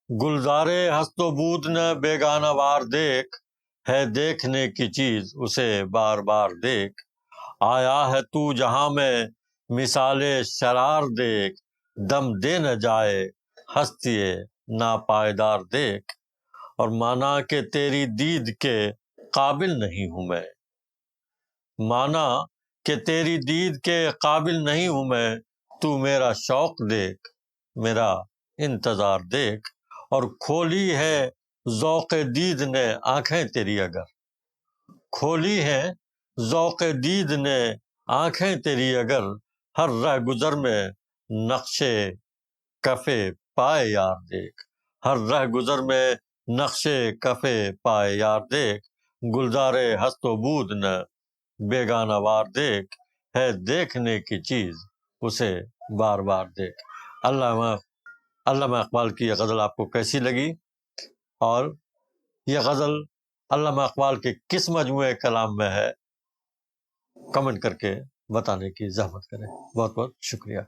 گلزارے ہست و بود نے بیگانہ وار دیکھ، ہے دیکھنے کی چیز اسے بار بار دیکھ۔ آیا ہے تو جہاں میں مثال شرار دیکھ، دم دے نہ جائے ہستی ناپائیدار دیکھ۔ اور مانا کہ تیری دید کے قابل نہیں ہوں میں، مانا کہ تیری دید کے قابل نہیں ہوں میں، تو میرا شوق دیکھ، میرا انتظار دیکھ۔ اور کھولی ہے ذوق دید نے آنکھیں تیری اگر، کھولی ہے ذوق دید نے آنکھیں تیری اگر، ہر رہ گزر میں نقشے کفے پائے یار دیکھ، ہر رہ گزر میں نقشے کفے پائے یار دیکھ۔ گلزارے ہست و بود نہ بیگانہ وار دیکھ، ہے دیکھنے کی چیز اسے بار بار دیکھ۔ علامہ اقبال کی یہ غزل آپ کو کیسی لگی؟ اور یہ غزل علامہ اقبال کے کس مجموعے کلام میں ہے؟ کمنٹ کر کے بتانے کی زحمت کریں۔ بہت بہت شکریہ۔